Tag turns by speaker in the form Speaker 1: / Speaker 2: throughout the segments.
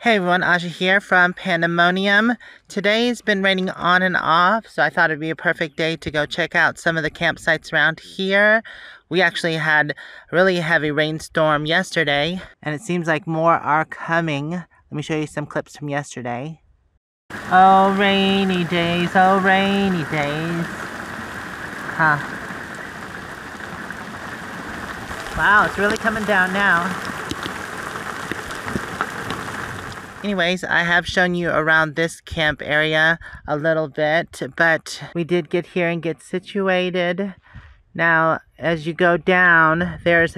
Speaker 1: Hey everyone, Aja here from Panda Monium. Today's been raining on and off, so I thought it'd be a perfect day to go check out some of the campsites around here. We actually had a really heavy rainstorm yesterday, and it seems like more are coming. Let me show you some clips from yesterday. Oh, rainy days, oh, rainy days. Huh. Wow, it's really coming down now. Anyways, I have shown you around this camp area a little bit, but we did get here and get situated. Now, as you go down, there's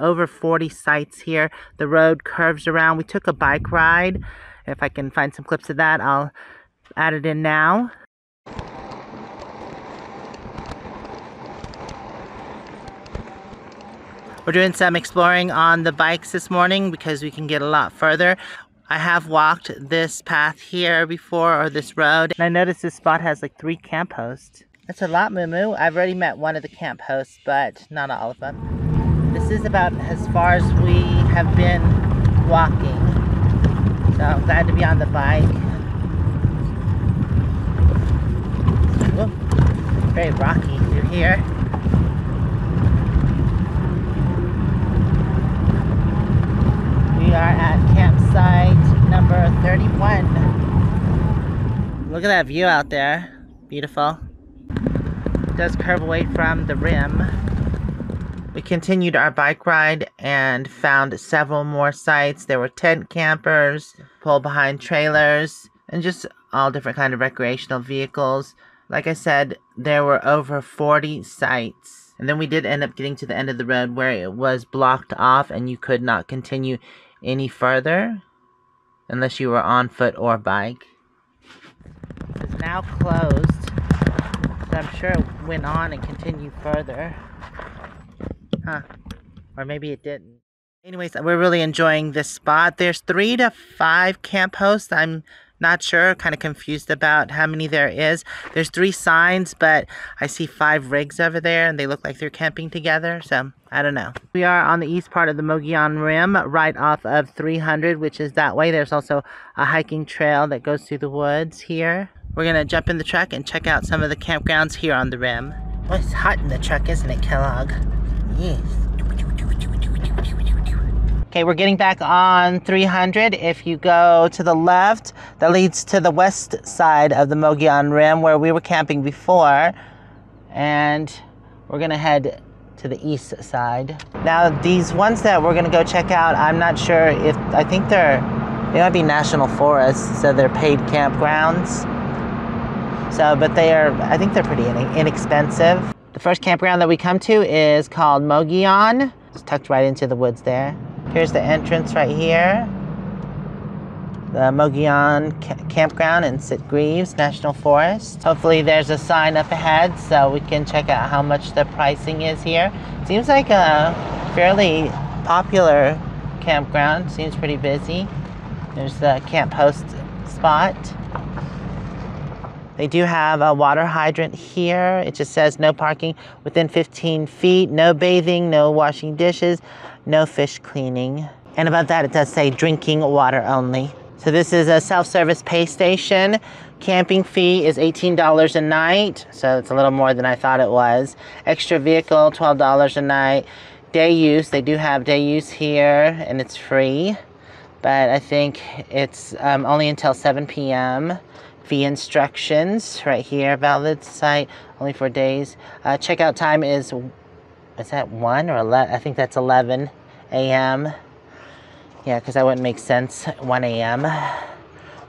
Speaker 1: over 40 sites here. The road curves around. We took a bike ride. If I can find some clips of that, I'll add it in now. We're doing some exploring on the bikes this morning because we can get a lot further. I have walked this path here before, or this road, and I noticed this spot has like 3 camp hosts. That's a lot, moo-moo. I've already met one of the camp hosts, but not all of them. This is about as far as we have been walking, so I'm glad to be on the bike. Whoa, very rocky through here. We are at campsite number 31. Look at that view out there. Beautiful. It does curve away from the rim. We continued our bike ride and found several more sites. There were tent campers, pull behind trailers, and just all different kind of recreational vehicles. Like I said, there were over 40 sites. And then we did end up getting to the end of the road where it was blocked off and you could not continue any further unless you were on foot or bike. It's now closed, so I'm sure it went on and continued further. Huh. Or maybe it didn't. Anyways, we're really enjoying this spot. There's 3 to 5 camp hosts. I'm not sure, kind of confused about how many there is. There's 3 signs, but I see 5 rigs over there and they look like they're camping together, so I don't know. We are on the east part of the Mogollon Rin, right off of 300, which is that way. There's also a hiking trail that goes through the woods here. We're gonna jump in the truck and check out some of the campgrounds here on the rim. Well, it's hot in the truck, isn't it, Kellogg? Yes. Okay, we're getting back on 300. If you go to the left, that leads to the west side of the Mogollon Rin where we were camping before. And we're gonna head to the east side. Now, these ones that we're gonna go check out, I'm not sure if, I think they might be national forests, so they're paid campgrounds. So, but I think they're pretty inexpensive. The first campground that we come to is called Mogollon. It's tucked right into the woods there. Here's the entrance right here. The Mogollon Campground in Sitgreaves National Forest. Hopefully there's a sign up ahead so we can check out how much the pricing is here. Seems like a fairly popular campground. Seems pretty busy. There's the camp host spot. They do have a water hydrant here. It just says no parking within 15 feet, no bathing, no washing dishes, no fish cleaning. And above that it does say drinking water only. So this is a self-service pay station. Camping fee is $18 a night, so it's a little more than I thought it was. Extra vehicle, $12 a night. Day use, they do have day use here and it's free. But I think it's only until 7 p.m. Fee instructions right here. Valid site only for days. Checkout time is that 1 or 11? I think that's 11 a.m. Yeah, because that wouldn't make sense. 1 a.m.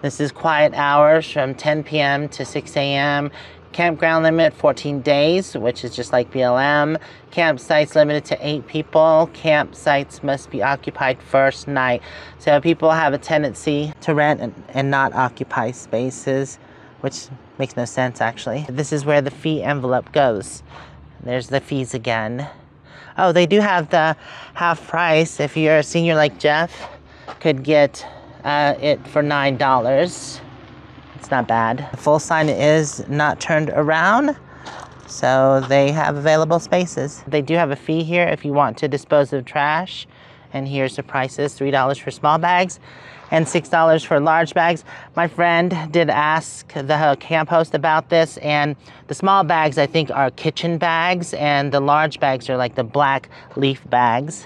Speaker 1: This is quiet hours from 10 p.m. to 6 a.m. Campground limit 14 days, which is just like BLM. Campsites limited to 8 people. Campsites must be occupied first night. So people have a tendency to rent and not occupy spaces, which makes no sense actually. This is where the fee envelope goes. There's the fees again. Oh, they do have the half price. If you're a senior like Jeff, could get it for $9. It's not bad. The full sign is not turned around, so they have available spaces. They do have a fee here if you want to dispose of trash And here's the prices, $3 for small bags and $6 for large bags. My friend did ask the camp host about this, and the small bags I think are kitchen bags, and the large bags are like the black leaf bags.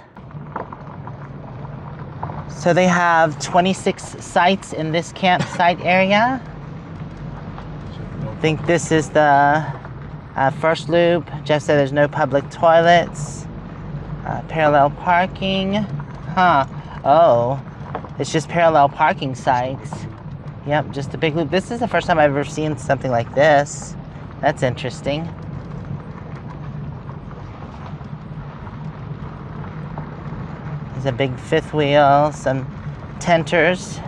Speaker 1: So they have 26 sites in this campsite area. I think this is the first loop. Jeff said there's no public toilets. Parallel parking. Oh, it's just parallel parking sites. Yep, just a big loop. This is the first time I've ever seen something like this. That's interesting. There's a big fifth wheel, some tenters.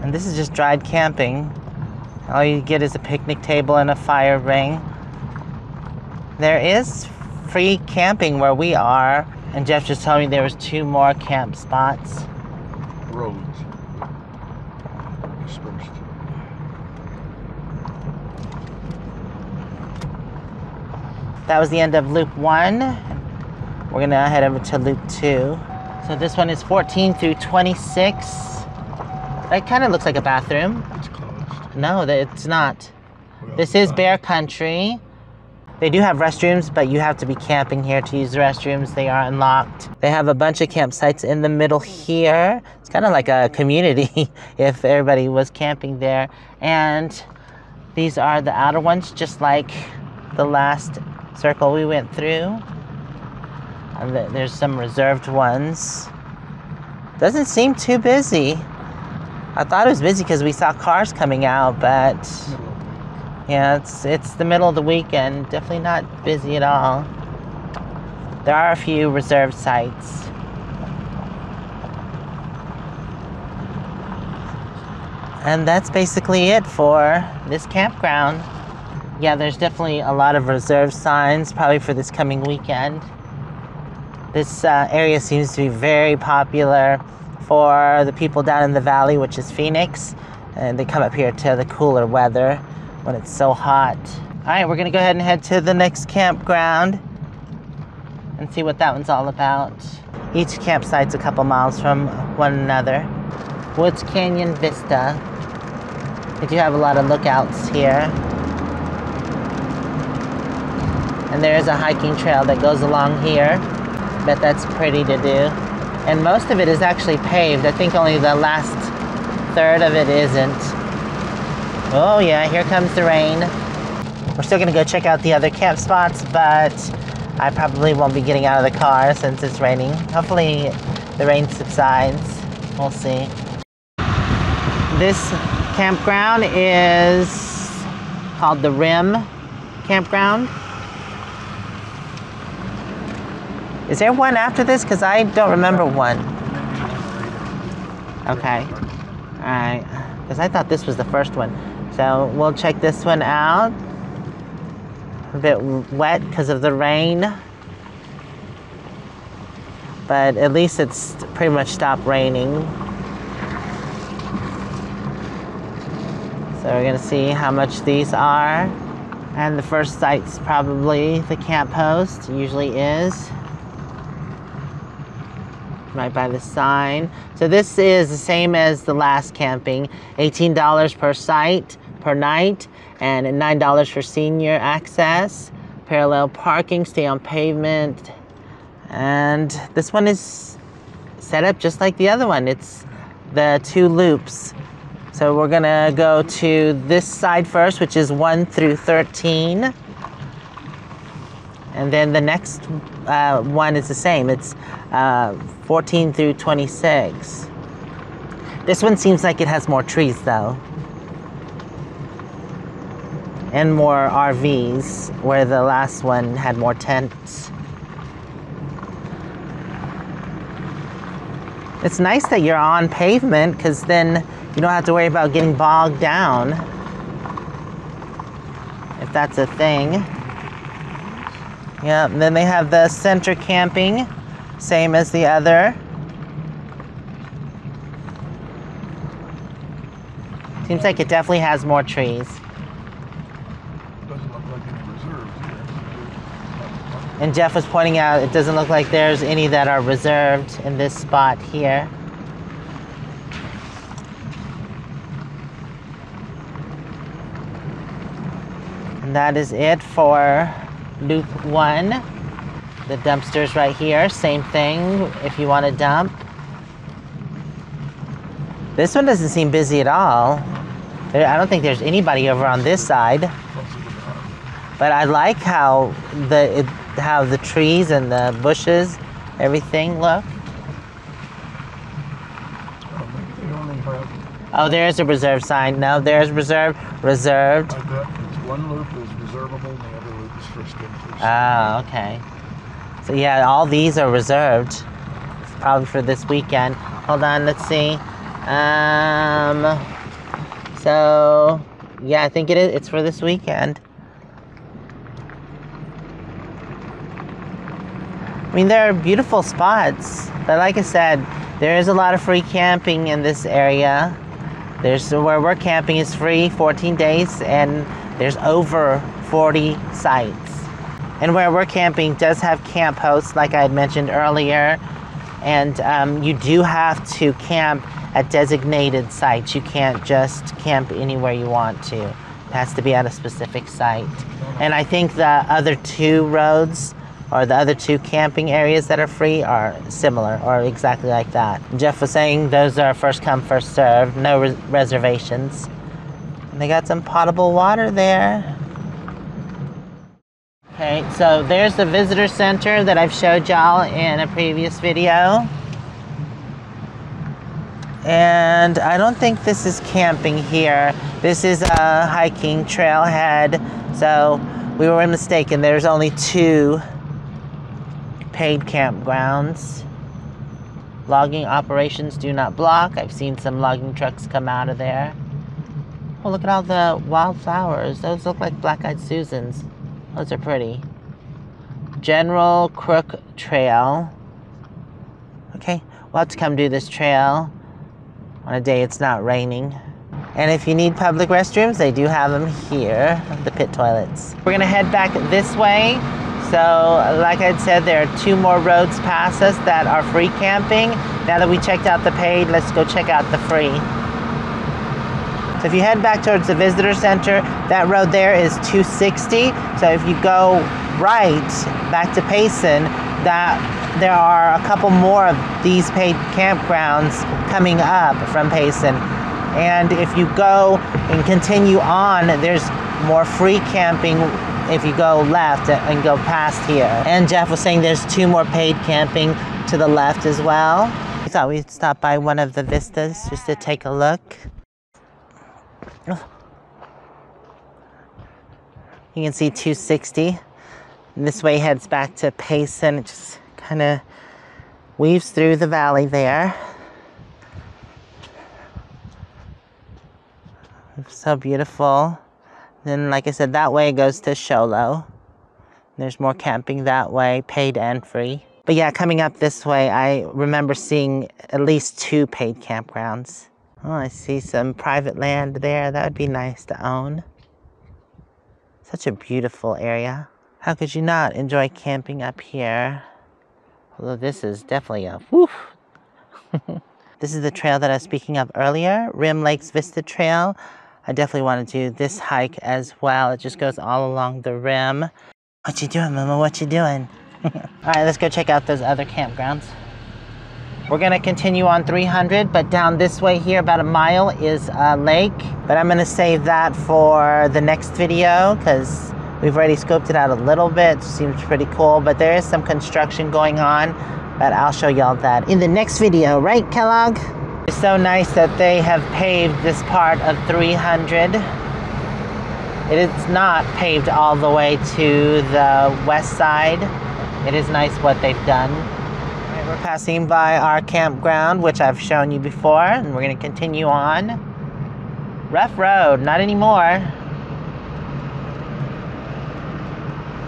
Speaker 1: And this is just dried camping. All you get is a picnic table and a fire ring. There is free camping where we are, and Jeff just told me there was 2 more camp spots.
Speaker 2: Roads dispersed.
Speaker 1: That was the end of loop 1. We're gonna head over to loop 2. So this one is 14 through 26. That kind of looks like a bathroom.
Speaker 2: It's closed.
Speaker 1: No, it's not. This is bear country. They do have restrooms, but you have to be camping here to use the restrooms. They are unlocked. They have a bunch of campsites in the middle here. It's kind of like a community if everybody was camping there. And these are the outer ones, just like the last circle we went through. And there's some reserved ones. Doesn't seem too busy. I thought it was busy because we saw cars coming out, but yeah, it's the middle of the weekend. Definitely not busy at all. There are a few reserved sites. And that's basically it for this campground. Yeah, there's definitely a lot of reserved signs, probably for this coming weekend. This area seems to be very popular for the people down in the valley, which is Phoenix. And they come up here to the cooler weather when it's so hot. All right, we're gonna go ahead and head to the next campground and see what that one's all about. Each campsite's a couple miles from one another. Woods Canyon Vista. They do have a lot of lookouts here. And there is a hiking trail that goes along here. Bet that's pretty to do. And most of it is actually paved. I think only the last third of it isn't. Oh yeah, here comes the rain. We're still gonna go check out the other camp spots, but I probably won't be getting out of the car since it's raining. Hopefully the rain subsides. We'll see. This campground is called the Rim Campground. Is there one after this? Because I don't remember one. Okay. All right. Because I thought this was the first one. So we'll check this one out. A bit wet because of the rain. But at least it's pretty much stopped raining. So we're going to see how much these are. And the first site's probably the camp host. Usually is. Right by the sign. So this is the same as the last camping. $18 per site per night, and $9 for senior access. Parallel parking, stay on pavement. And this one is set up just like the other one. It's the 2 loops. So we're gonna go to this side first, which is 1 through 13. And then the next one is the same. It's 14 through 26. This one seems like it has more trees though. And more RVs, where the last one had more tents. It's nice that you're on pavement, because then you don't have to worry about getting bogged down. If that's a thing. Yeah, and then they have the center camping, same as the other. Seems like it definitely has more trees.
Speaker 2: Doesn't look like any
Speaker 1: And Jeff was pointing out it doesn't look like there's any that are reserved in this spot here. And that is it for Loop 1. The dumpster's right here, same thing if you want to dump. This one doesn't seem busy at all. I don't think there's anybody over on this side. But I like how the trees and the bushes, everything look. Oh, there's a reserve sign. No, there's reserved. Reserved.
Speaker 2: One loop is reservable and the other loop is for skimfers.
Speaker 1: Ah, okay. So yeah, all these are reserved. Probably for this weekend. Hold on, let's see. So yeah, I think it is. It's for this weekend. I mean, there are beautiful spots, but like I said, there is a lot of free camping in this area. There's where we're camping is free, 14 days, and there's over 40 sites. And where we're camping does have camp hosts, like I had mentioned earlier, and you do have to camp at designated sites. You can't just camp anywhere you want to. It has to be at a specific site. And I think the other two roads, or the other two camping areas that are free, are similar or exactly like that. Jeff was saying those are first come, first serve, no reservations. And they got some potable water there. Okay, so there's the visitor center that I've showed y'all in a previous video. And I don't think this is camping here. This is a hiking trailhead. So we were mistaken. There's only 2 paid campgrounds. Logging operations do not block. I've seen some logging trucks come out of there. Oh, look at all the wildflowers. Those look like black-eyed Susans. Those are pretty. General Crook Trail. Okay, we'll have to come do this trail on a day it's not raining. And if you need public restrooms, they do have them here, the pit toilets. We're gonna head back this way. So, like I said, there are 2 more roads past us that are free camping. Now that we checked out the paid, let's go check out the free. So if you head back towards the visitor center, that road there is 260. So if you go right back to Payson, there are a couple more of these paid campgrounds coming up from Payson. And if you go and continue on, there's more free camping if you go left and go past here. And Jeff was saying there's 2 more paid camping to the left as well. I thought we'd stop by one of the vistas just to take a look. You can see 260. And this way heads back to Payson. It just kind of weaves through the valley there. So beautiful. Then, like I said, that way goes to Sholo. There's more camping that way, paid and free. But yeah, coming up this way, I remember seeing at least 2 paid campgrounds. Oh, I see some private land there. That would be nice to own. Such a beautiful area. How could you not enjoy camping up here? Although this is definitely a woof. This is the trail that I was speaking of earlier, Rim Lakes Vista Trail. I definitely want to do this hike as well. It just goes all along the rim. What you doing, Mama? What you doing? All right, let's go check out those other campgrounds. We're gonna continue on 300, but down this way here, about a mile, is a lake. But I'm gonna save that for the next video because we've already scoped it out a little bit. Seems pretty cool, but there is some construction going on. But I'll show y'all that in the next video, right, Kellogg? It's so nice that they have paved this part of 300. It is not paved all the way to the west side. It is nice what they've done. All right, we're passing by our campground, which I've shown you before, and we're gonna continue on. Rough road, not anymore.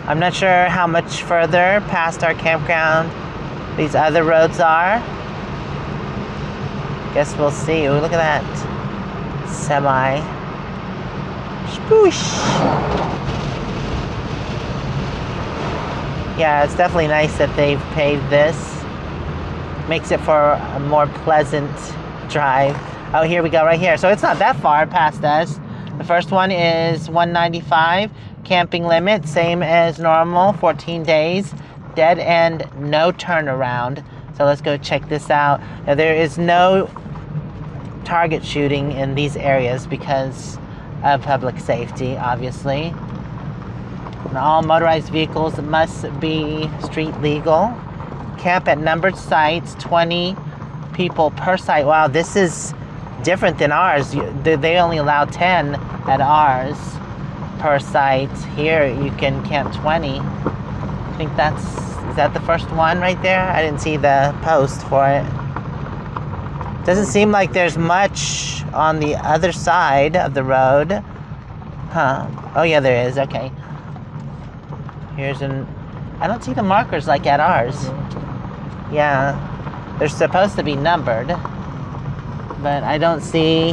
Speaker 1: I'm not sure how much further past our campground these other roads are. Guess we'll see. Ooh, look at that. Semi. Spoosh. Yeah, it's definitely nice that they've paved this. Makes it for a more pleasant drive. Oh, here we go, right here. So it's not that far past us. The first one is 195. Camping limit, same as normal, 14 days. Dead end, no turnaround. So let's go check this out. Now, there is no target shooting in these areas because of public safety, obviously. And all motorized vehicles must be street legal. Camp at numbered sites, 20 people per site. Wow, this is different than ours. They only allow 10 at ours per site. Here you can camp 20. I think is that the first one right there? I didn't see the post for it. Doesn't seem like there's much on the other side of the road. Huh. Oh yeah, there is. Okay. I don't see the markers like at ours. Yeah. They're supposed to be numbered, but I don't see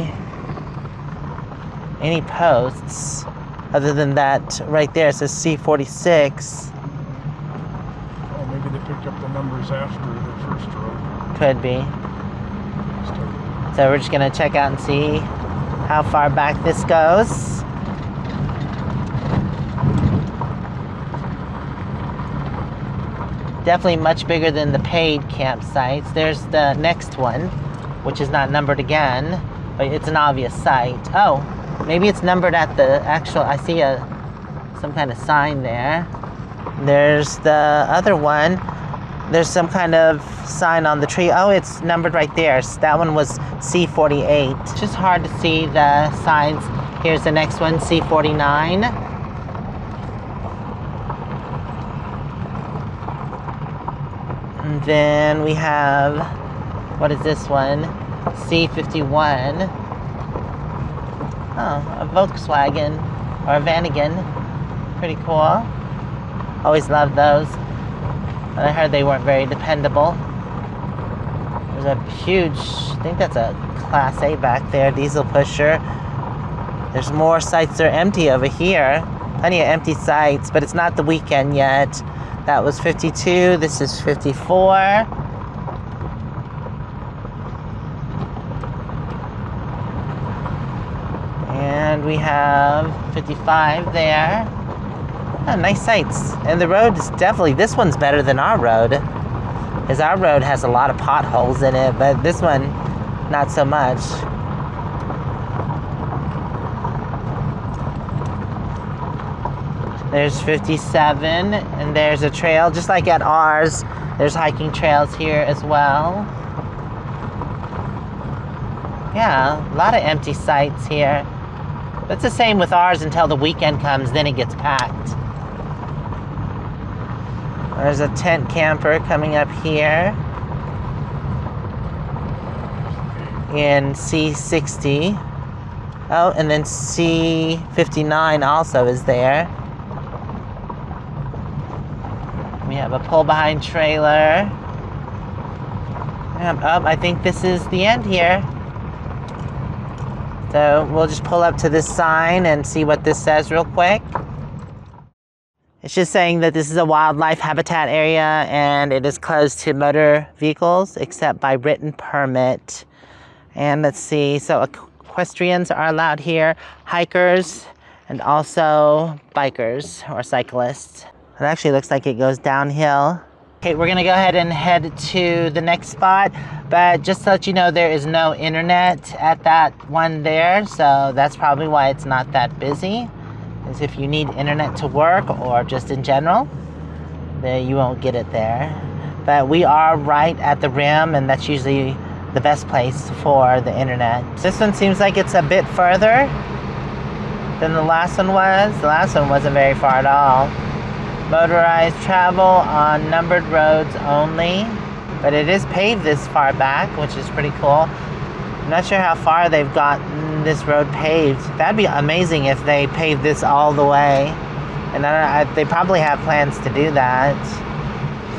Speaker 1: any posts other than that right there. It says C46.
Speaker 2: Oh, maybe they picked up the numbers after the first road.
Speaker 1: Could be. So we're just gonna check out and see how far back this goes. Definitely much bigger than the paid campsites. There's the next one, which is not numbered again, but it's an obvious site. Oh, maybe it's numbered at the actual, I see some kind of sign there. There's the other one. There's some kind of sign on the tree. Oh, it's numbered right there. So that one was C48. It's just hard to see the signs. Here's the next one, C49. And then we have, what is this one? C51. Oh, a Volkswagen or a Vanagon. Pretty cool. Always loved those. But I heard they weren't very dependable. There's a huge, I think that's a Class A back there, diesel pusher. There's more sites that are empty over here. Plenty of empty sites, but it's not the weekend yet. That was 52, this is 54. And we have 55 there. Oh, nice sights. And the road is definitely, this one's better than our road. Because our road has a lot of potholes in it, but this one, not so much. There's 57, and there's a trail, just like at ours. There's hiking trails here as well. Yeah, a lot of empty sites here. It's the same with ours until the weekend comes, then it gets packed. There's a tent camper coming up here in C60. Oh, and then C59 also is there. We have a pull-behind trailer. Oh, I think this is the end here. So we'll just pull up to this sign and see what this says real quick. It's just saying that this is a wildlife habitat area and it is closed to motor vehicles except by written permit. And let's see, so equestrians are allowed here, hikers, and also bikers or cyclists. It actually looks like it goes downhill. Okay, we're gonna go ahead and head to the next spot, but just to let you know, there is no internet at that one there, so that's probably why it's not that busy. Is if you need internet to work or just in general, then you won't get it there. But we are right at the rim, and that's usually the best place for the internet. This one seems like it's a bit further than the last one was. The last one wasn't very far at all. Motorized travel on numbered roads only, but it is paved this far back, which is pretty cool. I'm not sure how far they've gotten this road paved. That'd be amazing if they paved this all the way. And they probably have plans to do that.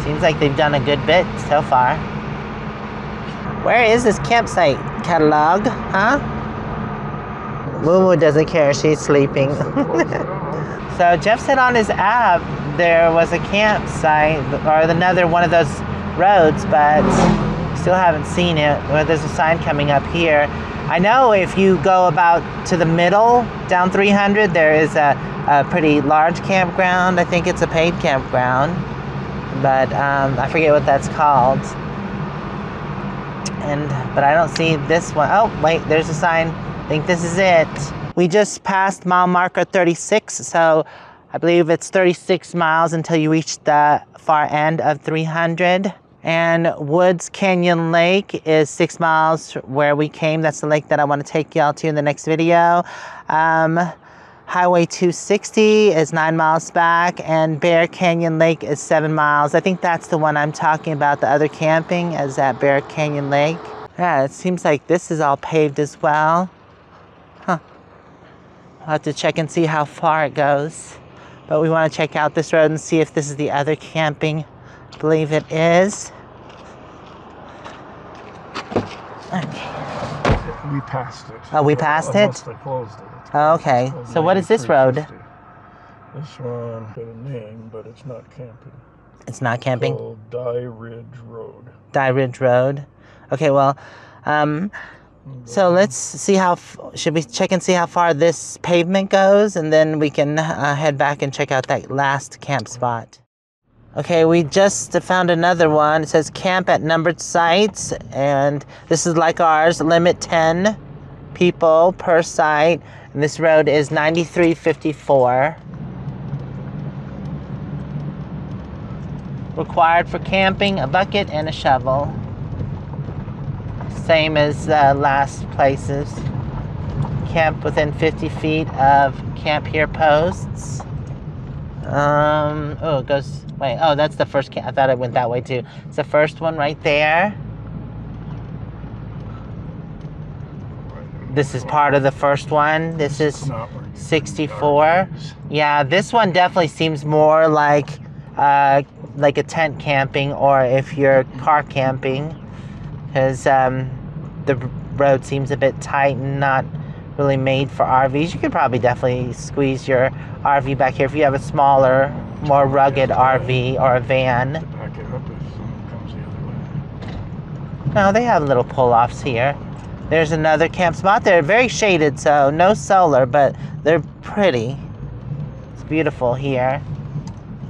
Speaker 1: Seems like they've done a good bit so far. Where is this campsite catalog, huh? Moo-moo doesn't care, she's sleeping. So Jeff said on his app there was a campsite or another one of those roads, but still haven't seen it. Well, there's a sign coming up here. I know if you go about to the middle, down 300, there is a pretty large campground. I think it's a paid campground, but I forget what that's called. But I don't see this one. Oh, wait, there's a sign. I think this is it. We just passed mile marker 36, so I believe it's 36 miles until you reach the far end of 300. And Woods Canyon Lake is 6 miles where we came. That's the lake that I want to take y'all to in the next video. Highway 260 is 9 miles back, and Bear Canyon Lake is 7 miles. I think that's the one I'm talking about. The other camping is at Bear Canyon Lake. Yeah, it seems like this is all paved as well. Huh. I'll have to check and see how far it goes. But we want to check out this road and see if this is the other camping. I believe it is. Okay.
Speaker 2: We passed it.
Speaker 1: Oh, we passed it?
Speaker 2: Unless they closed it.
Speaker 1: Oh, okay. So what is this road?
Speaker 2: This one got a name, but it's not camping.
Speaker 1: It's not camping?
Speaker 2: It's called Dye Ridge Road.
Speaker 1: Dye Ridge Road. Okay, well, so let's see how, should we check and see how far this pavement goes, and then we can head back and check out that last camp spot. Okay, we just found another one. It says camp at numbered sites, and this is like ours, limit 10 people per site, and this road is 9354. Required for camping, a bucket and a shovel. Same as last places. Camp within 50 feet of camp here posts. Oh, it goes, wait, oh, that's the first camp. I thought it went that way too. It's the first one right there. This is part of the first one. This is 64. Yeah, this one definitely seems more like a tent camping, or if you're car camping, because the road seems a bit tight and not really made for RVs. You could probably definitely squeeze your RV back here if you have a smaller, more rugged RV or a van.
Speaker 2: Back it up if someone comes the other way.
Speaker 1: No, they have little pull-offs here. There's another camp spot. They're very shaded, so no solar, but they're pretty. It's beautiful here.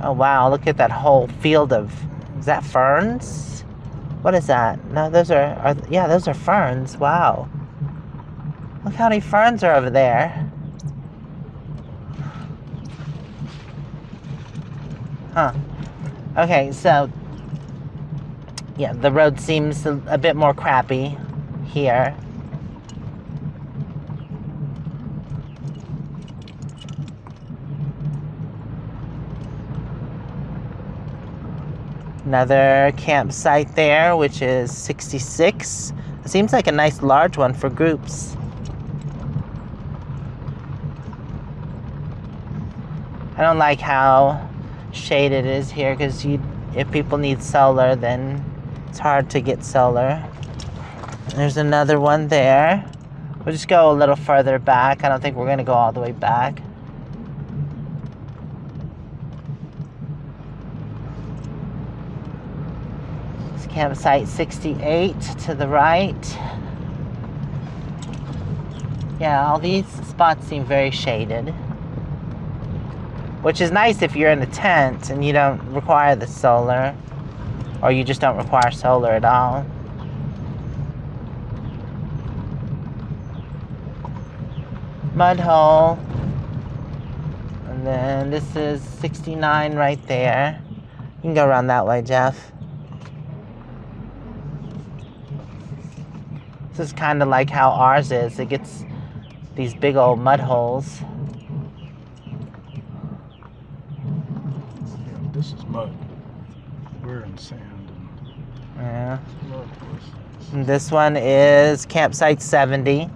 Speaker 1: Oh wow, look at that whole field of, is that ferns? What is that? No, those are yeah, those are ferns. Wow. Look how many ferns are over there. Huh. Okay, so yeah, the road seems a bit more crappy here. Another campsite there, which is 66. It seems like a nice large one for groups. I don't like how shaded it is here, because if people need solar, then it's hard to get solar. There's another one there. We'll just go a little further back. I don't think we're going to go all the way back. Campsite 68 to the right. Yeah, all these spots seem very shaded, which is nice if you're in a tent and you don't require the solar, or you just don't require solar at all. Mud hole. And then this is 69 right there. You can go around that way, Jeff. This is kind of like how ours is. It gets these big old mud holes.
Speaker 2: Yeah, this is mud. We're in sand.
Speaker 1: Yeah. And this one is campsite 70.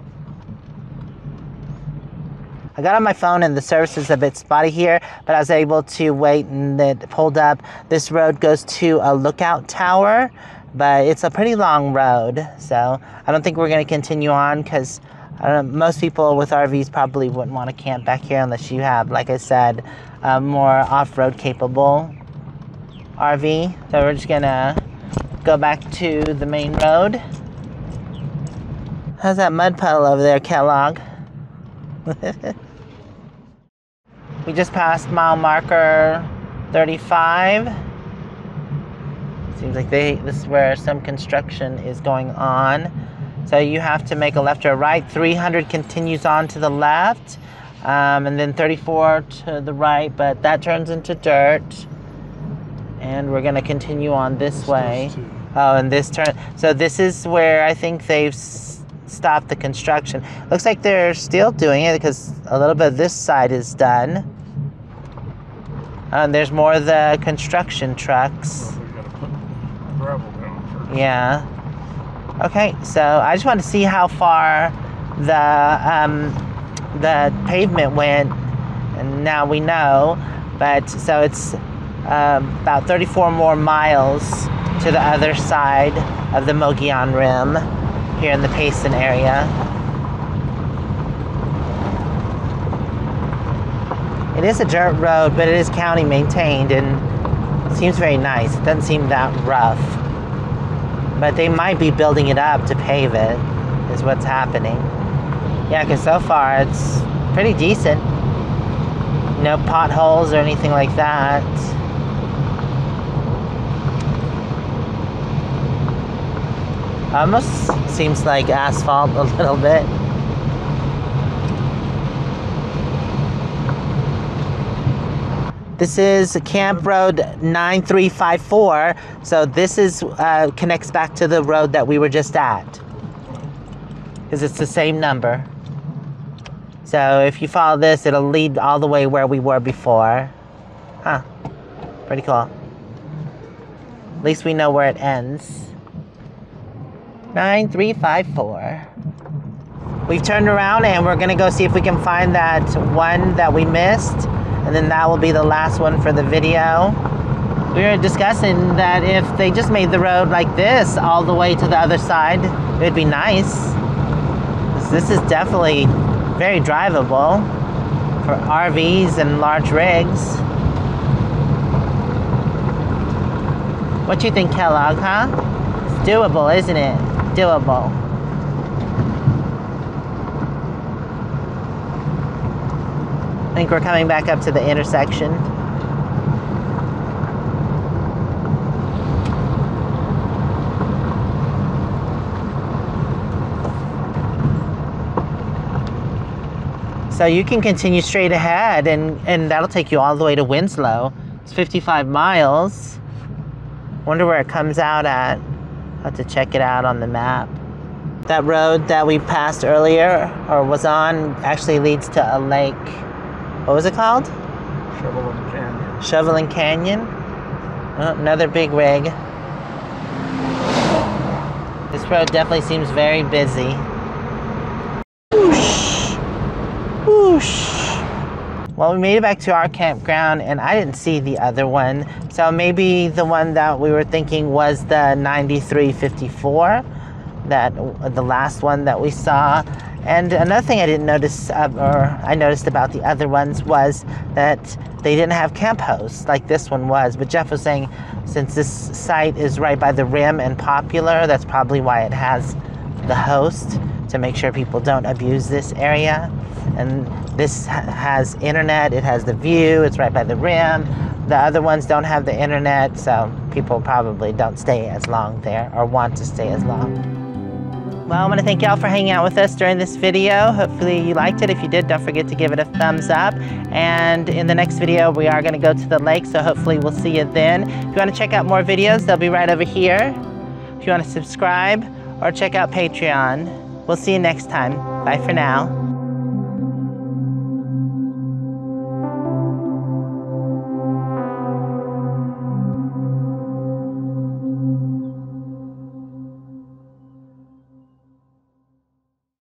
Speaker 1: I got on my phone and the service is a bit spotty here, but I was able to wait and it pulled up. This road goes to a lookout tower, but it's a pretty long road, so I don't think we're going to continue on because I don't know, most people with RVs probably wouldn't want to camp back here unless you have, like I said, a more off-road capable RV. So we're just gonna go back to the main road. How's that mud puddle over there, Kellogg? We just passed mile marker 35. Seems like this is where some construction is going on. So you have to make a left or a right. 300 continues on to the left, and then 34 to the right, but that turns into dirt. And we're gonna continue on this way. Oh, and this turn. So this is where I think they've stopped the construction. Looks like they're still doing it because a little bit of this side is done. And there's more of the construction trucks.
Speaker 2: We gotta put gravel down first.
Speaker 1: Yeah. Okay, so I just wanted to see how far the pavement went, and now we know. But so it's about 34 more miles to the other side of the Mogollon Rim here in the Payson area. It is a dirt road, but it is county maintained and it seems very nice. It doesn't seem that rough. But they might be building it up to pave it, is what's happening. Yeah, because so far it's pretty decent. No potholes or anything like that. Almost seems like asphalt a little bit. This is Camp Road 9354, so this is connects back to the road that we were just at, because it's the same number. So if you follow this, it'll lead all the way where we were before. Huh, pretty cool. At least we know where it ends. 9354. We've turned around and we're gonna go see if we can find that one that we missed. And then that will be the last one for the video. We were discussing that if they just made the road like this all the way to the other side, it would be nice. This is definitely very drivable for RVs and large rigs. What do you think, Kellogg, huh? It's doable, isn't it? Doable. I think we're coming back up to the intersection. So you can continue straight ahead and that'll take you all the way to Winslow. It's 55 miles. Wonder where it comes out at. I'll have to check it out on the map. That road that we passed earlier, or was on, actually leads to a lake. What was it called?
Speaker 2: Shoveling Canyon.
Speaker 1: Shoveling Canyon. Oh, another big rig. This road definitely seems very busy. Whoosh! Whoosh! Well, we made it back to our campground and I didn't see the other one. So maybe the one that we were thinking was the 9354. The last one that we saw. And another thing I didn't notice, or I noticed about the other ones, was that they didn't have camp hosts like this one was. But Jeff was saying, since this site is right by the rim and popular, that's probably why it has the host, to make sure people don't abuse this area. And this has internet, it has the view, it's right by the rim. The other ones don't have the internet, so people probably don't stay as long there or want to stay as long. Well, I want to thank y'all for hanging out with us during this video. Hopefully you liked it. If you did, don't forget to give it a thumbs up. And in the next video, we are going to go to the lake, so hopefully we'll see you then. If you want to check out more videos, they'll be right over here. If you want to subscribe or check out Patreon. We'll see you next time. Bye for now.